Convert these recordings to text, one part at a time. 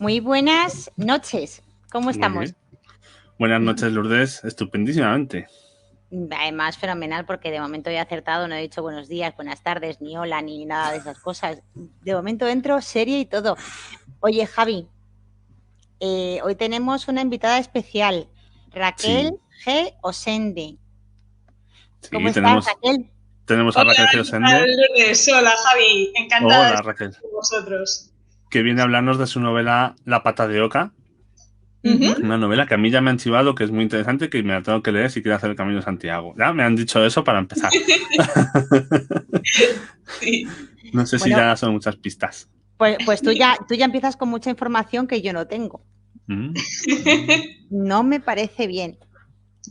Muy buenas noches. ¿Cómo estamos? Buenas noches, Lourdes. Estupendísimamente. Además, fenomenal, porque de momento he acertado, no he dicho buenos días, buenas tardes, ni hola, ni nada de esas cosas. De momento entro seria y todo. Oye, Javi, hoy tenemos una invitada especial, Raquel Sí, G. Osende. ¿Cómo sí, estás, Raquel? tenemos a Hola, Raquel ¿qué tal, Geosende. Lourdes? Hola, Javi. Encantada de Hola, estar Raquel. con vosotros. Que viene a hablarnos de su novela La pata de oca. Ujú. Una novela que a mí ya me han chivado, que es muy interesante, que me la tengo que leer si quiero hacer el Camino de Santiago. Ya me han dicho eso para empezar. Sí. No sé si Bueno, ya son muchas pistas. pues tú ya empiezas con mucha información que yo no tengo. Mm, mm. No me parece bien.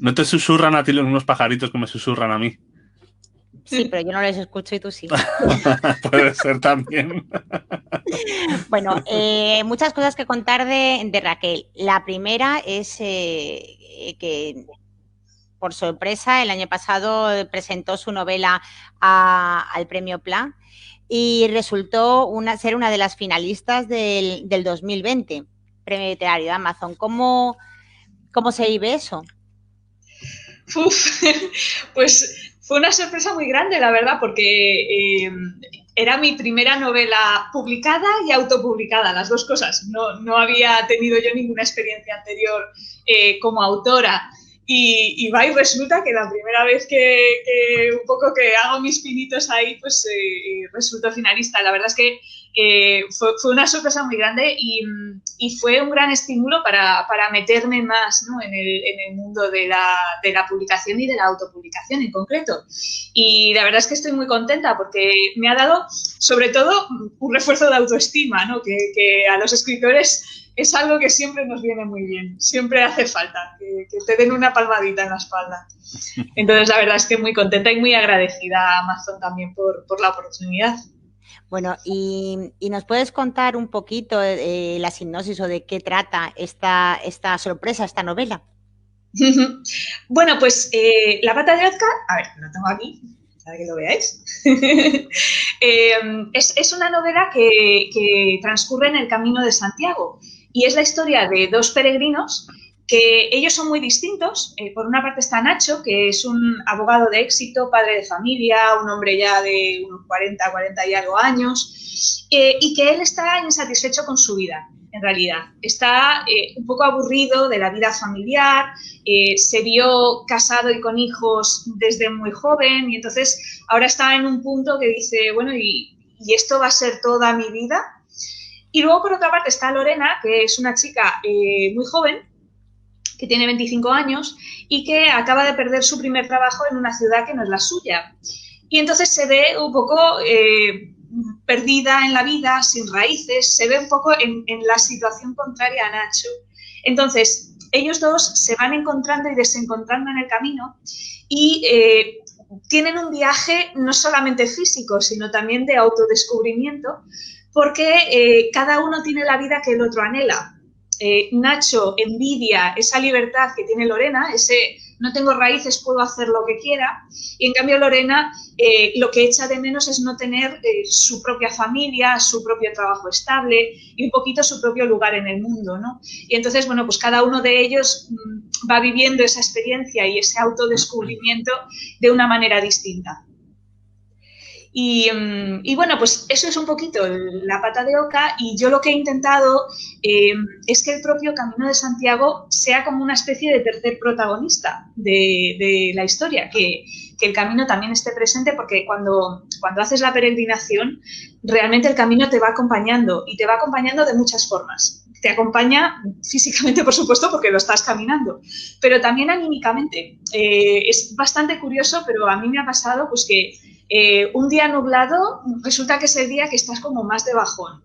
¿No te susurran a ti unos pajaritos como me susurran a mí? Sí, pero yo no les escucho y tú sí. Puede ser también. Bueno, muchas cosas que contar de Raquel. La primera es que, por sorpresa, el año pasado presentó su novela al Premio PLA y resultó ser una de las finalistas del 2020, Premio Literario de Amazon. ¿Cómo se vive eso? Uf, pues fue una sorpresa muy grande, la verdad, porque era mi primera novela publicada y autopublicada, las dos cosas. No había tenido yo ninguna experiencia anterior como autora. Y va, y resulta que la primera vez que un poco que hago mis pinitos ahí, pues resulto finalista. La verdad es que fue una sorpresa muy grande y fue un gran estímulo para meterme más, ¿no?, en el mundo de la publicación y de la autopublicación en concreto. Y la verdad es que estoy muy contenta porque me ha dado, sobre todo, un refuerzo de autoestima, ¿no?, que a los escritores es algo que siempre nos viene muy bien, siempre hace falta, que te den una palmadita en la espalda. Entonces, la verdad es que muy contenta y muy agradecida a Amazon también por la oportunidad. Bueno, y nos puedes contar un poquito la sinopsis o de qué trata esta sorpresa, esta novela. Bueno, pues La pata de Oca, a ver, lo tengo aquí, para que lo veáis. Es una novela que transcurre en el Camino de Santiago y es la historia de dos peregrinos que ellos son muy distintos. Por una parte está Nacho, que es un abogado de éxito, padre de familia, un hombre ya de unos 40 y algo años, y que él está insatisfecho con su vida, en realidad. Está un poco aburrido de la vida familiar, se vio casado y con hijos desde muy joven y entonces ahora está en un punto que dice, bueno, ¿y esto va a ser toda mi vida? Y luego, por otra parte, está Lorena, que es una chica muy joven, que tiene 25 años y que acaba de perder su primer trabajo en una ciudad que no es la suya. Y entonces se ve un poco perdida en la vida, sin raíces, se ve un poco en la situación contraria a Nacho. Entonces, ellos dos se van encontrando y desencontrando en el camino y tienen un viaje no solamente físico, sino también de autodescubrimiento, porque cada uno tiene la vida que el otro anhela. Nacho envidia esa libertad que tiene Lorena, ese no tengo raíces, puedo hacer lo que quiera, y en cambio Lorena lo que echa de menos es no tener su propia familia, su propio trabajo estable y un poquito su propio lugar en el mundo, ¿no? Y entonces, bueno, pues cada uno de ellos va viviendo esa experiencia y ese autodescubrimiento de una manera distinta. Y bueno, pues eso es un poquito la pata de oca y yo lo que he intentado es que el propio Camino de Santiago sea como una especie de tercer protagonista de la historia, que el camino también esté presente porque cuando haces la peregrinación realmente el camino te va acompañando y te va acompañando de muchas formas. Te acompaña físicamente, por supuesto, porque lo estás caminando, pero también anímicamente. Es bastante curioso, pero a mí me ha pasado pues que un día nublado resulta que es el día que estás como más de bajón.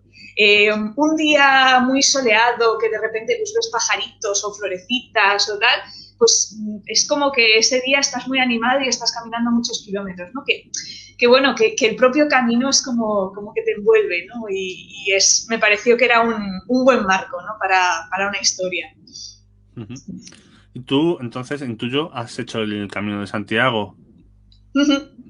Un día muy soleado que de repente pues, ves pajaritos o florecitas o tal, pues es como que ese día estás muy animado y estás caminando muchos kilómetros, ¿no? Que bueno, que el propio camino es como que te envuelve, ¿no? Y me pareció que era un buen marco, ¿no?, para una historia. Y tú, entonces, intuyo, has hecho el Camino de Santiago.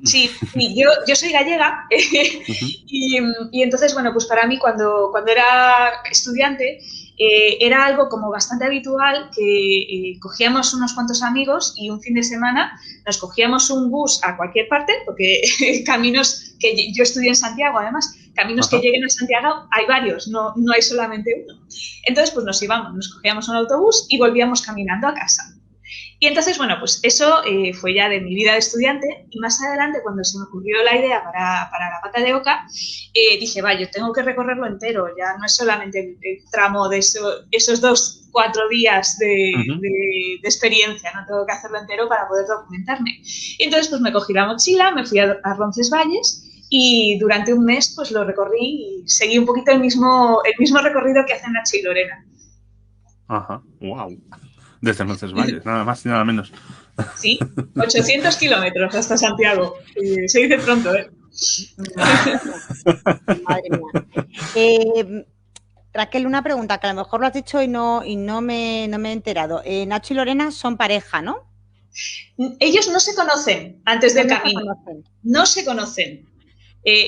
Sí, yo soy gallega y entonces, bueno, pues para mí cuando era estudiante era algo como bastante habitual que cogíamos unos cuantos amigos y un fin de semana nos cogíamos un bus a cualquier parte, porque caminos que yo estudié en Santiago, además, caminos que lleguen a Santiago hay varios, no hay solamente uno. Entonces, pues nos cogíamos un autobús y volvíamos caminando a casa. Y entonces, bueno, pues eso fue ya de mi vida de estudiante, y más adelante, cuando se me ocurrió la idea para la pata de oca, dije, yo tengo que recorrerlo entero, ya no es solamente el tramo de esos 2-4 días de experiencia, no tengo que hacerlo entero para poder documentarme. Y entonces, pues me cogí la mochila, me fui a Roncesvalles, y durante un mes pues lo recorrí y seguí un poquito el mismo recorrido que hacen Nacho y Lorena. Ajá, wow. Desde Roncesvalles, nada más y nada menos. Sí, 800 kilómetros hasta Santiago. Se dice pronto, ¿eh? Madre mía. Raquel, una pregunta que a lo mejor lo has dicho y no me he enterado. Nacho y Lorena son pareja, ¿no? Ellos no se conocen antes del camino. No se conocen.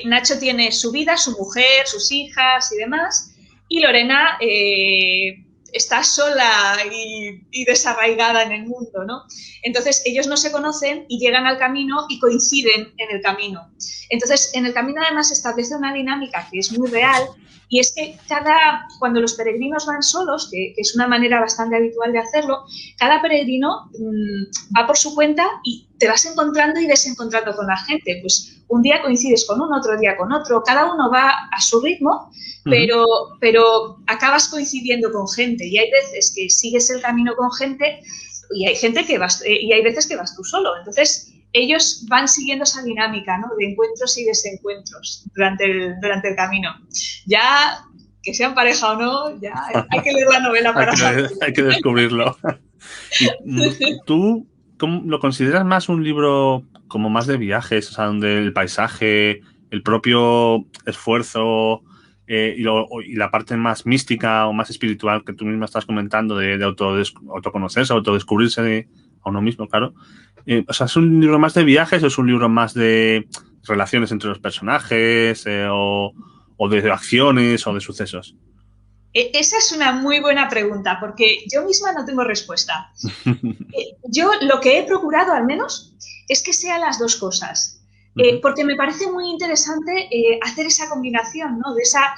Nacho tiene su vida, su mujer, sus hijas y demás. Y Lorena está sola y desarraigada en el mundo, ¿no? Entonces, ellos no se conocen y llegan al camino y coinciden en el camino. Entonces, en el camino además se establece una dinámica que es muy real, y es que cuando los peregrinos van solos, que es una manera bastante habitual de hacerlo, cada peregrino va por su cuenta y te vas encontrando y desencontrando con la gente. Pues un día coincides con uno, otro día con otro, cada uno va a su ritmo, pero acabas coincidiendo con gente, y hay veces que sigues el camino con gente y hay veces que vas tú solo. Entonces, ellos van siguiendo esa dinámica, ¿no?, de encuentros y desencuentros durante el camino. Ya, que sean pareja o no, ya hay que leer la novela para saberlo. Hay que descubrirlo. ¿Y tú lo consideras más un libro como más de viajes, o sea, donde el paisaje, el propio esfuerzo y la parte más mística o más espiritual que tú misma estás comentando de autoconocerse, autodescubrirse a uno mismo, claro? O sea, ¿es un libro más de viajes o es un libro más de relaciones entre los personajes o de acciones o de sucesos? Esa es una muy buena pregunta, porque yo misma no tengo respuesta. Yo lo que he procurado, al menos, es que sean las dos cosas. Porque me parece muy interesante hacer esa combinación, ¿no? O sea,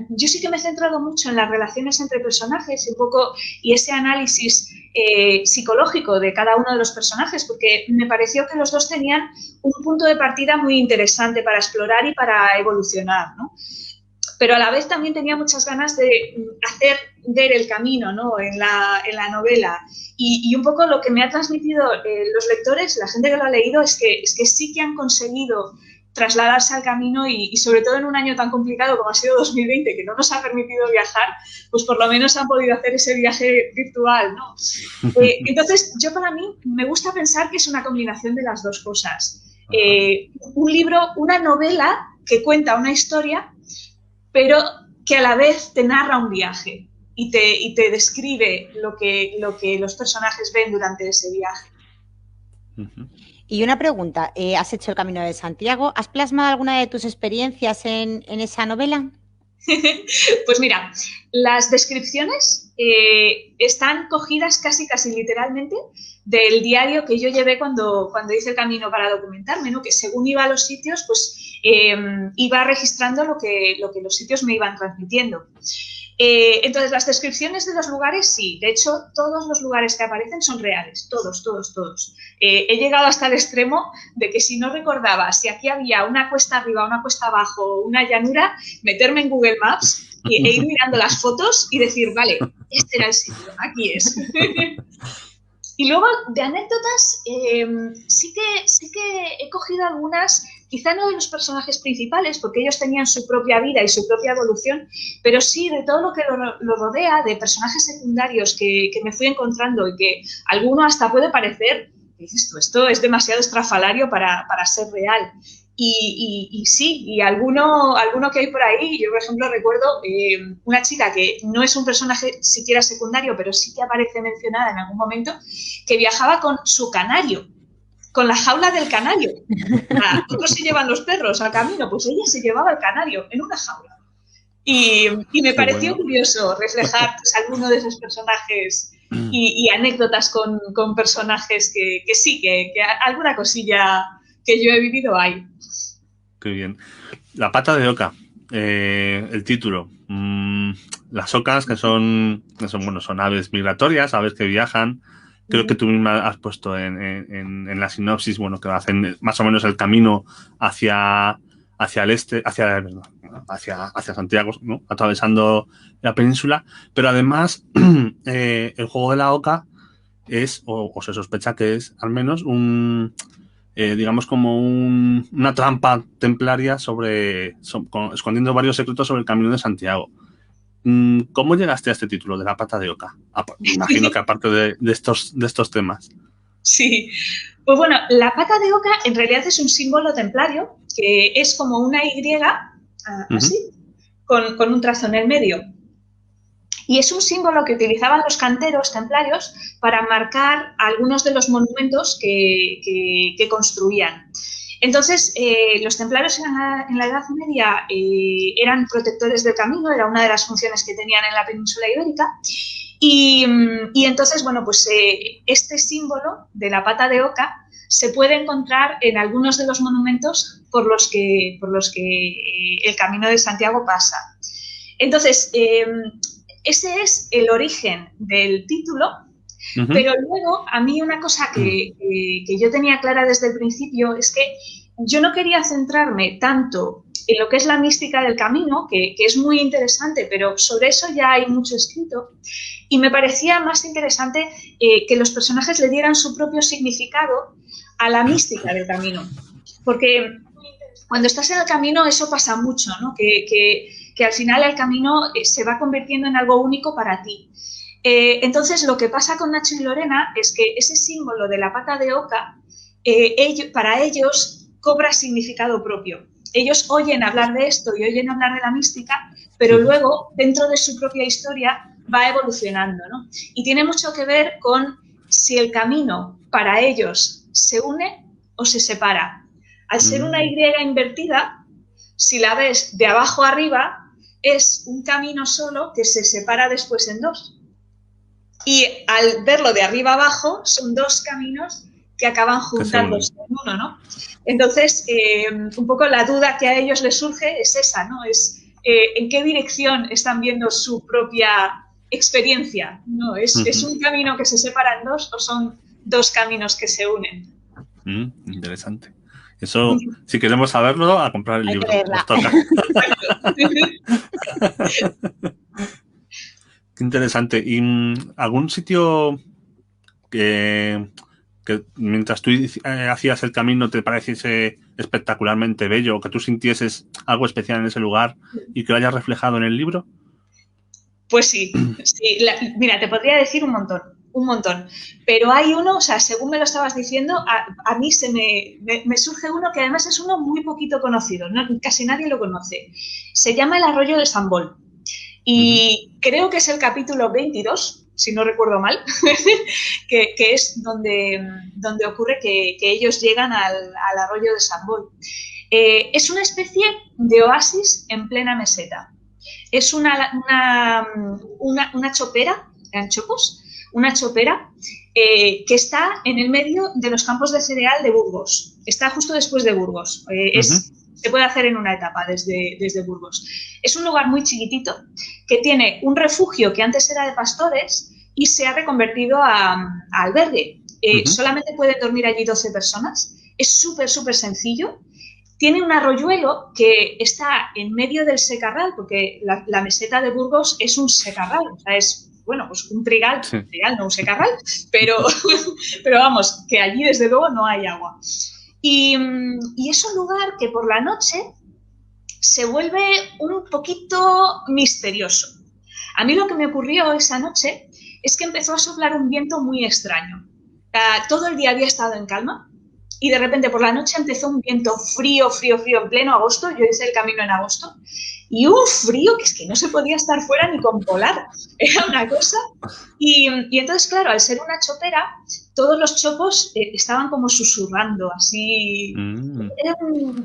yo sí que me he centrado mucho en las relaciones entre personajes un poco, y ese análisis psicológico de cada uno de los personajes, porque me pareció que los dos tenían un punto de partida muy interesante para explorar y para evolucionar, ¿no? Pero a la vez también tenía muchas ganas de hacer ver el camino, ¿no?, en la novela. Y un poco lo que me ha transmitido los lectores, la gente que lo ha leído, es que sí que han conseguido trasladarse al camino, y sobre todo en un año tan complicado como ha sido 2020, que no nos ha permitido viajar, pues por lo menos han podido hacer ese viaje virtual, ¿no? Entonces, para mí, me gusta pensar que es una combinación de las dos cosas. Un libro, una novela que cuenta una historia, pero que a la vez te narra un viaje y te describe lo que los personajes ven durante ese viaje. Y una pregunta, ¿has hecho el Camino de Santiago? ¿Has plasmado alguna de tus experiencias en esa novela? Pues mira, las descripciones están cogidas casi literalmente del diario que yo llevé cuando hice el camino para documentarme, ¿no? Que según iba a los sitios, pues iba registrando lo que los sitios me iban transmitiendo. Entonces, las descripciones de los lugares, sí. De hecho, todos los lugares que aparecen son reales. Todos. He llegado hasta el extremo de que si no recordaba si aquí había una cuesta arriba, una cuesta abajo, una llanura, meterme en Google Maps e ir mirando las fotos y decir, vale, este era el sitio, aquí es. Y luego, de anécdotas, sí que he cogido algunas, quizá no de los personajes principales, porque ellos tenían su propia vida y su propia evolución, pero sí de todo lo que lo rodea, de personajes secundarios que me fui encontrando, y que alguno hasta puede parecer, dices tú, esto es demasiado estrafalario para ser real. Y sí, y alguno que hay por ahí, yo por ejemplo recuerdo una chica que no es un personaje siquiera secundario, pero sí que aparece mencionada en algún momento, que viajaba con su canario, con la jaula del canario. Otros se llevan los perros al camino, pues ella se llevaba el canario en una jaula. Y me pareció bueno. curioso reflejar pues, alguno de esos personajes y anécdotas con personajes que sí, que alguna cosilla que yo he vivido hay. Qué bien. La pata de oca, el título. Las ocas que son aves migratorias, aves que viajan. Creo que tú misma has puesto en la sinopsis, bueno, que hacen más o menos el camino hacia el este, hacia Santiago, ¿no? Atravesando la península. Pero además, el juego de la oca es, o se sospecha que es, al menos, digamos como una trampa templaria escondiendo varios secretos sobre el Camino de Santiago. ¿Cómo llegaste a este título de la pata de oca? Imagino que aparte de estos temas. Sí, pues bueno, la pata de oca en realidad es un símbolo templario que es como una Y, así, con un trazo en el medio. Y es un símbolo que utilizaban los canteros templarios para marcar algunos de los monumentos que construían. Entonces, los templarios en la Edad Media eran protectores del camino, era una de las funciones que tenían en la península ibérica. Y entonces, bueno, pues este símbolo de la pata de oca se puede encontrar en algunos de los monumentos por los que el Camino de Santiago pasa. Entonces, ese es el origen del título, pero luego a mí una cosa que yo tenía clara desde el principio es que yo no quería centrarme tanto en lo que es la mística del camino, que es muy interesante, pero sobre eso ya hay mucho escrito, y me parecía más interesante que los personajes le dieran su propio significado a la mística del camino, porque cuando estás en el camino eso pasa mucho, ¿no? Que al final el camino se va convirtiendo en algo único para ti. Entonces, lo que pasa con Nacho y Lorena es que ese símbolo de la pata de oca, para ellos cobra significado propio. Ellos oyen hablar de esto y oyen hablar de la mística, pero luego, dentro de su propia historia, va evolucionando, ¿no? Y tiene mucho que ver con si el camino para ellos se une o se separa. Al ser una Y invertida, si la ves de abajo arriba, es un camino solo que se separa después en dos. Y al verlo de arriba abajo, son dos caminos que acaban juntándose en uno, ¿no? Entonces, un poco la duda que a ellos les surge es esa, ¿no? Es en qué dirección están viendo su propia experiencia, ¿no? ¿Es un camino que se separa en dos o son dos caminos que se unen? Interesante. Eso, si queremos saberlo, a comprar el libro. Nos toca. Qué interesante. ¿Y algún sitio que mientras tú hacías el camino te pareciese espectacularmente bello o que tú sintieses algo especial en ese lugar y que lo hayas reflejado en el libro? Pues sí. Mira, te podría decir un montón. Pero hay uno, o sea, según me lo estabas diciendo, a mí me surge uno que además es uno muy poquito conocido, ¿no? Casi nadie lo conoce. Se llama el Arroyo de San Bol. Y creo que es el capítulo 22, si no recuerdo mal, que es donde ocurre que ellos llegan al Arroyo de San Bol. Es una especie de oasis en plena meseta. Es una chopera, eran chopos, una chopera que está en el medio de los campos de cereal de Burgos. Está justo después de Burgos. Se puede hacer en una etapa desde Burgos. Es un lugar muy chiquitito que tiene un refugio que antes era de pastores y se ha reconvertido a albergue. Solamente pueden dormir allí 12 personas. Es súper, súper sencillo. Tiene un arroyuelo que está en medio del secarral, porque la meseta de Burgos es un secarral, o sea, es, bueno, pues un trigal, no un secarral, pero vamos, que allí desde luego no hay agua. Y es un lugar que por la noche se vuelve un poquito misterioso. A mí lo que me ocurrió esa noche es que empezó a soplar un viento muy extraño. Todo el día había estado en calma y de repente por la noche empezó un viento frío en pleno agosto. Yo hice el camino en agosto y un frío que es que no se podía estar fuera ni con polar. Era una cosa. Y entonces, claro, al ser una chopera, todos los chopos estaban como susurrando, así. Era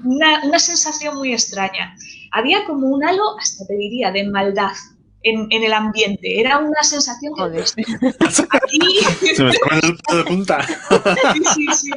una sensación muy extraña. había como un halo, hasta te diría, de maldad en el ambiente. Era una sensación que... Aquí... Se me está poniendo el pelo de punta. Sí.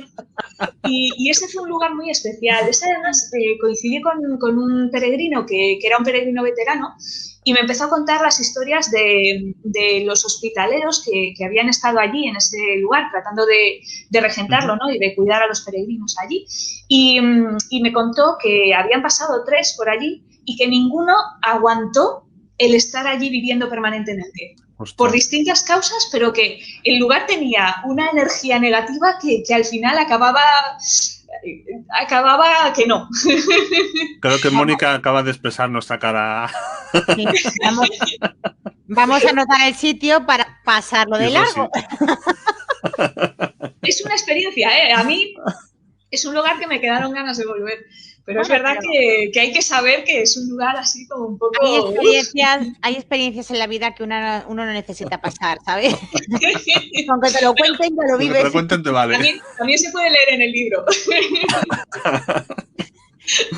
Y ese fue un lugar muy especial. Ese además coincidí con un peregrino que era un peregrino veterano y me empezó a contar las historias de los hospitaleros que habían estado allí en ese lugar tratando de regentarlo, ¿no? Y de cuidar a los peregrinos allí. Y me contó que habían pasado 3 por allí y que ninguno aguantó el estar allí viviendo permanentemente. Ostras. Por distintas causas, pero que el lugar tenía una energía negativa que al final acababa que no. Creo que Mónica acaba de expresar nuestra cara. Sí, vamos a anotar el sitio para pasarlo de largo. Sí. Es una experiencia, ¿eh? A mí es un lugar que me quedaron ganas de volver. Pero bueno, es verdad que hay que saber que es un lugar así como un poco... Hay experiencias en la vida que uno no necesita pasar, ¿sabes? Aunque te lo cuenten, ya lo vives. Te lo cuenten, te vale. También se puede leer en el libro.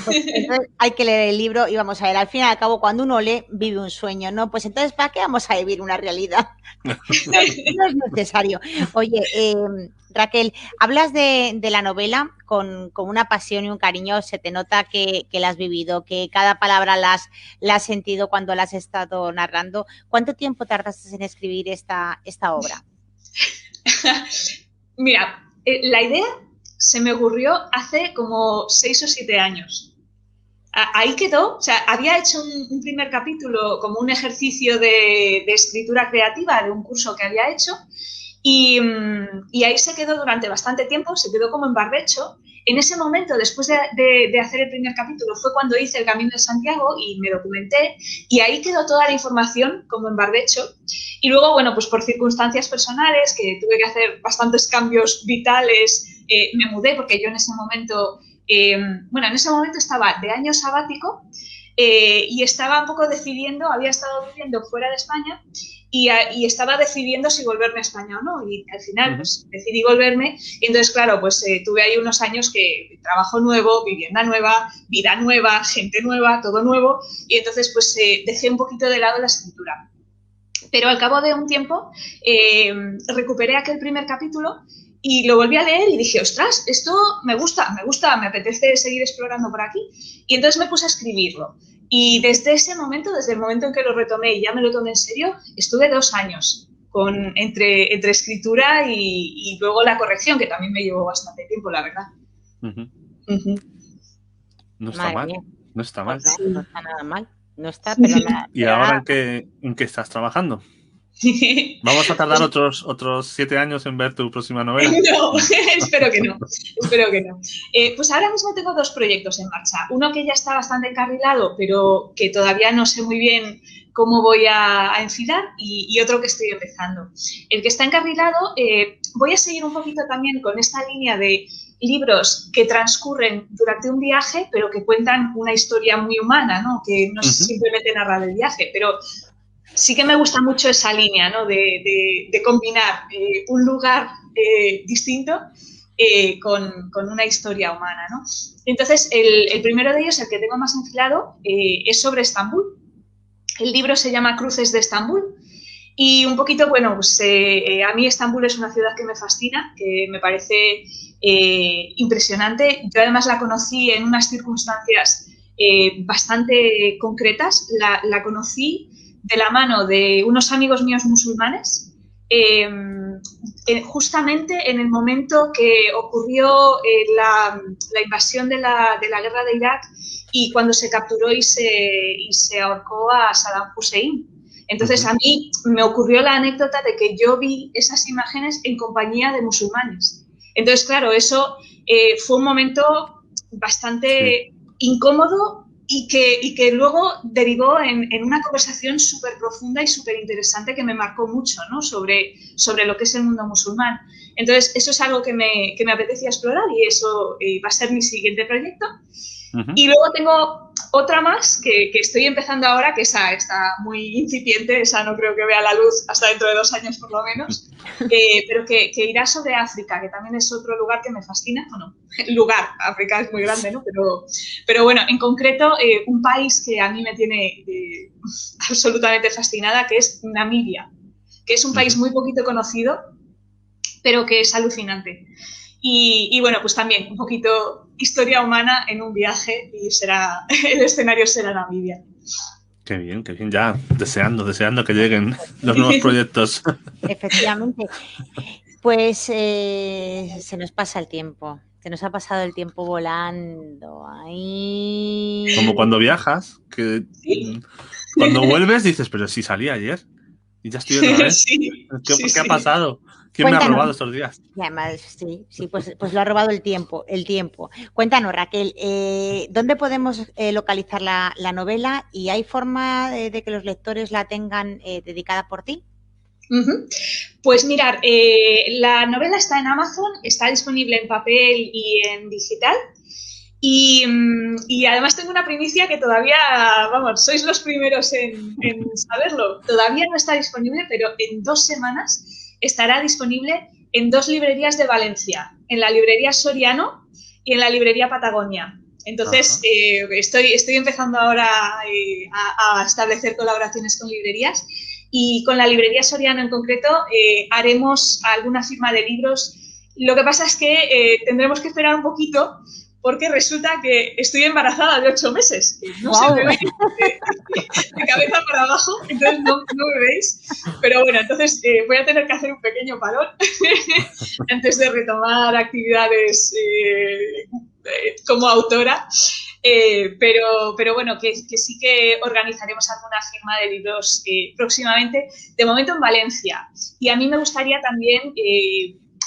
Pues entonces hay que leer el libro y vamos a ver, al fin y al cabo, cuando uno lee, vive un sueño, ¿no? Pues entonces, ¿para qué vamos a vivir una realidad? No es necesario. Oye, Raquel, hablas de la novela con una pasión y un cariño, se te nota que la has vivido, que cada palabra la has sentido cuando la has estado narrando. ¿Cuánto tiempo tardaste en escribir esta obra? Mira, la idea se me ocurrió hace como 6 o 7 años. Ahí quedó, o sea, había hecho un primer capítulo como un ejercicio de escritura creativa de un curso que había hecho y ahí se quedó durante bastante tiempo, se quedó como en barbecho. En ese momento, después de hacer el primer capítulo, fue cuando hice el Camino de Santiago y me documenté y ahí quedó toda la información como en barbecho. Y luego, bueno, pues por circunstancias personales, que tuve que hacer bastantes cambios vitales, me mudé porque yo en ese momento, estaba de año sabático y estaba un poco decidiendo, había estado viviendo fuera de España y estaba decidiendo si volverme a España o no. Y al final pues, decidí volverme y entonces, claro, pues tuve ahí unos años que trabajo nuevo, vivienda nueva, vida nueva, gente nueva, todo nuevo y entonces pues dejé un poquito de lado la escritura. Pero al cabo de un tiempo recuperé aquel primer capítulo y lo volví a leer y dije, ostras, esto me gusta, me apetece seguir explorando por aquí. Y entonces me puse a escribirlo. Y desde ese momento, desde el momento en que lo retomé y ya me lo tomé en serio, estuve 2 años entre escritura y luego la corrección, que también me llevó bastante tiempo, la verdad. No está mal, no está mal. No está nada mal. No está, pero nada. ¿Y ahora en qué estás trabajando? ¿Vamos a tardar otros 7 años en ver tu próxima novela? No, espero que no. Pues ahora mismo tengo 2 proyectos en marcha. Uno que ya está bastante encarrilado, pero que todavía no sé muy bien cómo voy a enfilar y otro que estoy empezando. El que está encarrilado, voy a seguir un poquito también con esta línea de libros que transcurren durante un viaje, pero que cuentan una historia muy humana, ¿no? Que no es simplemente narrar el viaje, pero sí que me gusta mucho esa línea, ¿no? de combinar un lugar distinto con una historia humana, ¿no? Entonces, el primero de ellos, el que tengo más enfilado, es sobre Estambul. El libro se llama Cruces de Estambul y un poquito, bueno, pues a mí Estambul es una ciudad que me fascina, que me parece impresionante. Yo además la conocí en unas circunstancias bastante concretas. La conocí de la mano de unos amigos míos musulmanes, justamente en el momento que ocurrió la invasión de la guerra de Irak y cuando se capturó y se ahorcó a Saddam Hussein. Entonces a mí me ocurrió la anécdota de que yo vi esas imágenes en compañía de musulmanes. Entonces, claro, eso fue un momento bastante incómodo y que luego derivó en una conversación súper profunda y súper interesante que me marcó mucho, ¿no? sobre lo que es el mundo musulmán. Entonces, eso es algo que me apetecía explorar y eso va a ser mi siguiente proyecto. Y luego tengo otra más que estoy empezando ahora, que esa está muy incipiente, esa no creo que vea la luz hasta dentro de 2 años por lo menos, pero que irá sobre África, que también es otro lugar que me fascina. Bueno, África es muy grande, ¿no? Pero bueno, en concreto, un país que a mí me tiene absolutamente fascinada, que es Namibia, que es un país muy poquito conocido, pero que es alucinante. Y bueno, pues también un poquito historia humana en un viaje y el escenario será Namibia. Qué bien, ya deseando que lleguen los nuevos proyectos. Efectivamente. Pues se nos pasa el tiempo. Se nos ha pasado el tiempo volando. Ahí. Como cuando viajas, que ¿Sí? Cuando vuelves dices, pero si salí ayer y ya estoy otra vez. Sí, ¿Qué ha pasado? ¿Quién me ha robado estos días? Y además, sí, pues lo ha robado el tiempo. Cuéntanos, Raquel, ¿dónde podemos localizar la novela y hay forma de que los lectores la tengan dedicada por ti? Pues mirar, la novela está en Amazon, está disponible en papel y en digital. Y además tengo una primicia que todavía, vamos, sois los primeros en saberlo. Todavía no está disponible, pero en 2 semanas estará disponible en 2 librerías de Valencia, en la librería Soriano y en la librería Patagonia. Entonces, estoy empezando ahora a establecer colaboraciones con librerías y con la librería Soriano en concreto haremos alguna firma de libros. Lo que pasa es que tendremos que esperar un poquito porque resulta que estoy embarazada de 8 meses. No se me ve de cabeza para abajo, entonces no me veis. Pero bueno, entonces voy a tener que hacer un pequeño parón antes de retomar actividades como autora. Pero bueno, que sí que organizaremos alguna firma de libros próximamente, de momento en Valencia. Y a mí me gustaría también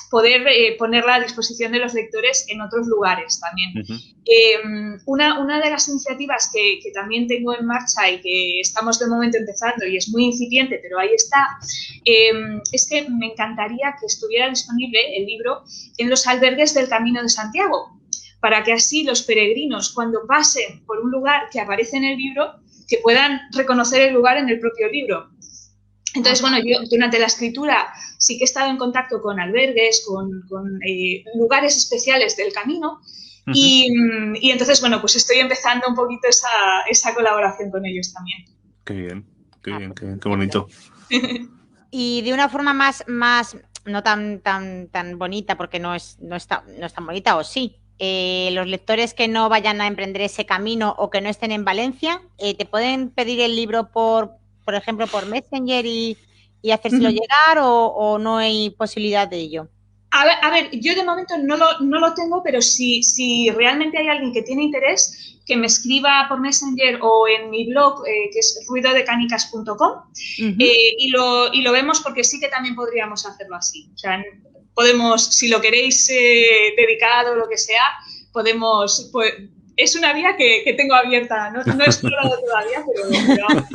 poder ponerla a disposición de los lectores en otros lugares también. Una de las iniciativas que también tengo en marcha y que estamos de momento empezando y es muy incipiente, pero ahí está, es que me encantaría que estuviera disponible el libro en los albergues del Camino de Santiago, para que así los peregrinos, cuando pasen por un lugar que aparece en el libro, que puedan reconocer el lugar en el propio libro. Entonces, bueno, yo durante la escritura sí que he estado en contacto con albergues, con lugares especiales del camino y entonces, bueno, pues estoy empezando un poquito esa colaboración con ellos también. Qué bien, qué bonito. Y de una forma más no tan bonita, porque no es tan bonita, o sí. Los lectores que no vayan a emprender ese camino o que no estén en Valencia, ¿te pueden pedir el libro por ejemplo, por Messenger y hacérselo llegar o no hay posibilidad de ello? A ver, yo de momento no lo tengo, pero si realmente hay alguien que tiene interés, que me escriba por Messenger o en mi blog, que es ruidodecanicas.com, y lo vemos, porque sí que también podríamos hacerlo así. O sea, podemos, si lo queréis dedicado o lo que sea, podemos... es una vía que tengo abierta, no he explorado todavía, pero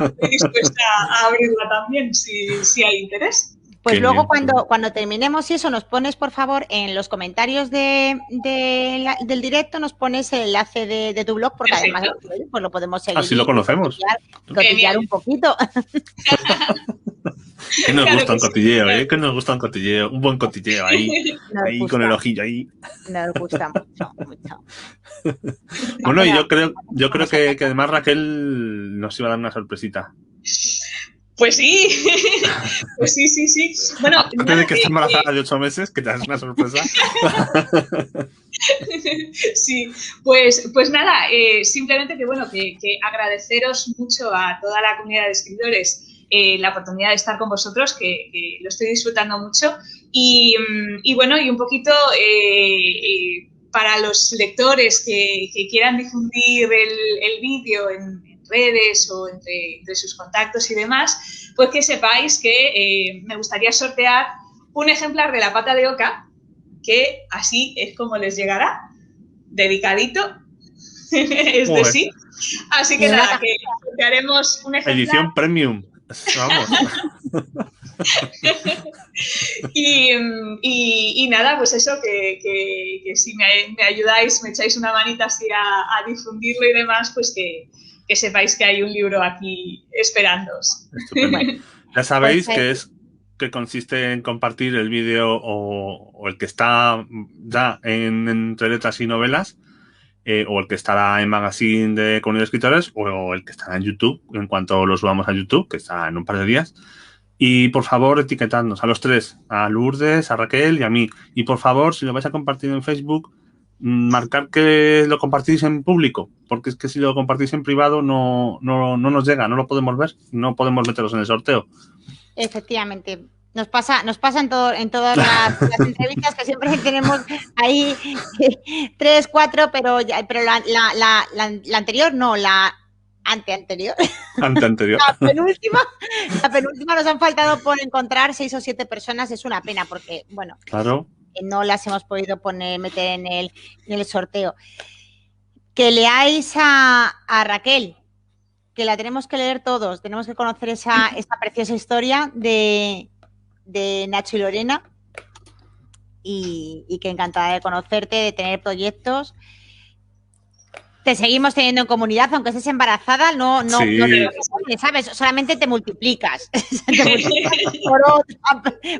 estoy dispuesta a abrirla también si hay interés. Pues luego cuando terminemos eso, nos pones, por favor, en los comentarios del directo, nos pones el enlace de tu blog, porque además pues lo podemos seguir. Así lo conocemos. Cotillar un poquito. Que nos gusta un cotilleo, que nos gusta un cotilleo, un buen cotilleo ahí con el ojillo ahí. Nos gusta mucho. Bueno, y yo creo que además Raquel nos iba a dar una sorpresita. Pues sí, pues sí. Bueno, antes de que esté embarazada de 8 meses, que te das una sorpresa. Sí, pues nada, simplemente que agradeceros mucho a toda la comunidad de escritores la oportunidad de estar con vosotros, que lo estoy disfrutando mucho. Y bueno, y un poquito para los lectores que quieran difundir el vídeo en redes o entre sus contactos y demás, pues que sepáis que me gustaría sortear un ejemplar de La Pata de Oca, que así es como les llegará, dedicadito, es de sí. Así que nada, que sortearemos un ejemplar. Edición premium, vamos. y nada, pues eso, que si me ayudáis, me echáis una manita así a difundirlo y demás, pues que sepáis que hay un libro aquí esperándoos. Bueno, ya sabéis que consiste en compartir el vídeo o el que está ya entre letras y novelas o el que estará en Magazine de Comunidad de Escritores, o el que estará en YouTube, en cuanto lo subamos a YouTube, que está en un par de días. Y por favor, etiquetadnos a los tres, a Lourdes, a Raquel y a mí. Y por favor, si lo vais a compartir en Facebook, marcar que lo compartís en público, porque es que si lo compartís en privado no nos llega, no lo podemos ver, no podemos meterlos en el sorteo. Efectivamente. Nos pasa en todas las entrevistas, que siempre tenemos ahí 3, 4, pero la anterior no, la anteanterior. Anteanterior. La penúltima nos han faltado por encontrar 6 o 7 personas, es una pena porque, bueno, claro, no las hemos podido meter en el sorteo. Que leáis a Raquel, que la tenemos que leer todos, tenemos que conocer esa preciosa historia de Nacho y Lorena, y que encantada de conocerte, de tener proyectos. Te seguimos teniendo en comunidad, aunque estés embarazada, no ¿sabes? Solamente te multiplicas.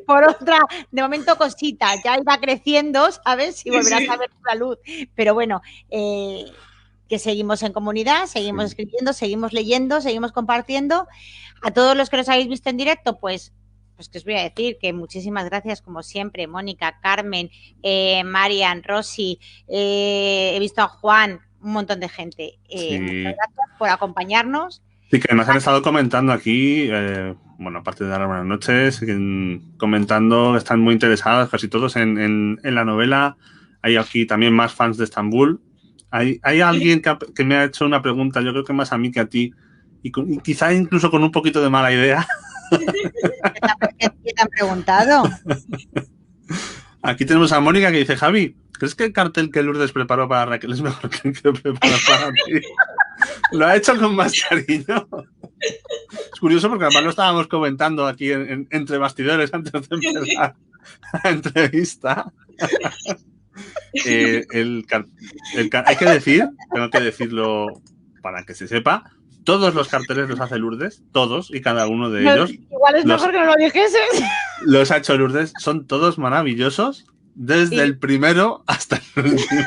por otra, de momento cositas, ya irá creciendo, ¿sabes? Y volverás a ver la luz. Pero bueno, que seguimos en comunidad, seguimos escribiendo, seguimos leyendo, seguimos compartiendo. A todos los que nos habéis visto en directo, pues que os voy a decir que muchísimas gracias, como siempre, Mónica, Carmen, Marian, Rosy, he visto a Juan, un montón de gente. Muchas gracias por acompañarnos. Sí, que nos han estado comentando aquí, bueno, aparte de dar buenas noches, comentando, están muy interesados casi todos en la novela. Hay aquí también más fans de Estambul. Hay alguien que me ha hecho una pregunta, yo creo que más a mí que a ti, y quizá incluso con un poquito de mala idea. ¿Qué te han preguntado? Aquí tenemos a Mónica que dice: Javi, ¿crees que el cartel que Lourdes preparó para Raquel es mejor que el que preparó para ti? Lo ha hecho con más cariño. Es curioso porque además lo estábamos comentando aquí entre bastidores antes de empezar la entrevista. Hay que decir, tengo que decirlo para que se sepa, todos los carteles los hace Lourdes, todos y cada uno de ellos. Igual es mejor que no lo dijeses. Los ha hecho Lourdes, son todos maravillosos, desde el primero hasta el último.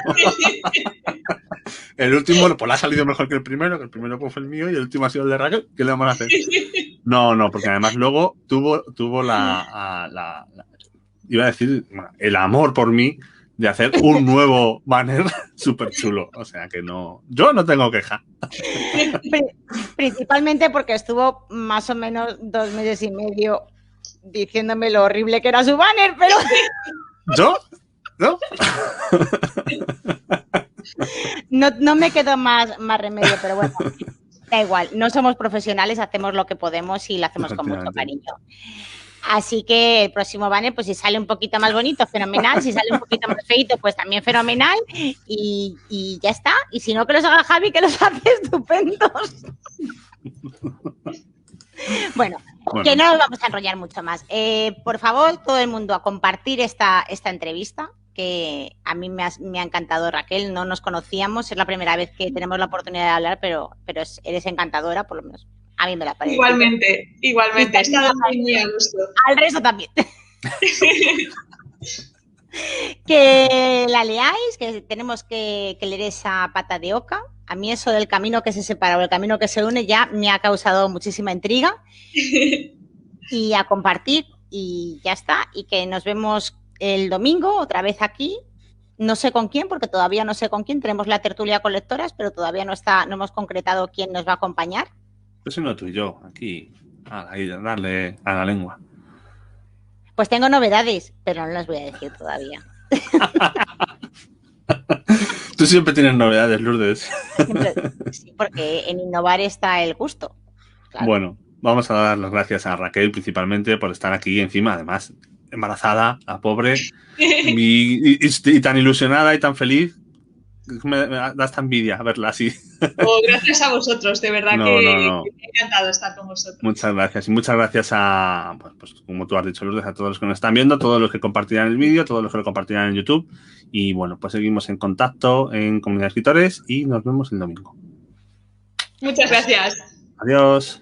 El último, pues le ha salido mejor que el primero pues fue el mío, y el último ha sido el de Raquel. ¿Qué le vamos a hacer? No, porque además luego tuvo iba a decir, el amor por mí de hacer un nuevo banner súper chulo. O sea que yo no tengo queja. Principalmente porque estuvo más o menos 2 meses y medio diciéndome lo horrible que era su banner, pero... ¿Yo? ¿No? No me quedó más remedio, pero bueno, da igual. No somos profesionales, hacemos lo que podemos y lo hacemos con mucho cariño. Así que el próximo banner, pues si sale un poquito más bonito, fenomenal. Si sale un poquito más feito, pues también fenomenal. Y ya está. Y si no, que los haga Javi, que los hace estupendos. Bueno, que no nos vamos a enrollar mucho más. Por favor, todo el mundo a compartir esta entrevista, que a mí me ha encantado, Raquel. No nos conocíamos, es la primera vez que tenemos la oportunidad de hablar, pero eres encantadora, por lo menos. A mí me la parece. Igualmente. Está muy a gusto. Al resto también. Que la leáis, que tenemos que leer esa pata de oca. A mí eso del camino que se separa o el camino que se une ya me ha causado muchísima intriga. Y a compartir, y ya está. Y que nos vemos el domingo otra vez aquí. No sé con quién, porque todavía no sé con quién. Tenemos la tertulia con lectoras, pero todavía no hemos concretado quién nos va a acompañar. Pues no tú y yo, aquí, ahí, darle a la lengua. Pues tengo novedades, pero no las voy a decir todavía. Tú siempre tienes novedades, Lourdes. Sí, porque en innovar está el gusto. Claro. Bueno, vamos a dar las gracias a Raquel principalmente por estar aquí encima, además embarazada, la pobre, y tan ilusionada y tan feliz. Me da esta envidia verla así. Gracias a vosotros, de verdad que me ha encantado estar con vosotros. Muchas gracias. Y muchas gracias a, pues como tú has dicho, Lourdes, a todos los que nos están viendo, a todos los que compartirán el vídeo, a todos los que lo compartirán en YouTube. Y bueno, pues seguimos en contacto en Comunidad de Escritores y nos vemos el domingo. Muchas gracias. Adiós.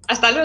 Hasta luego.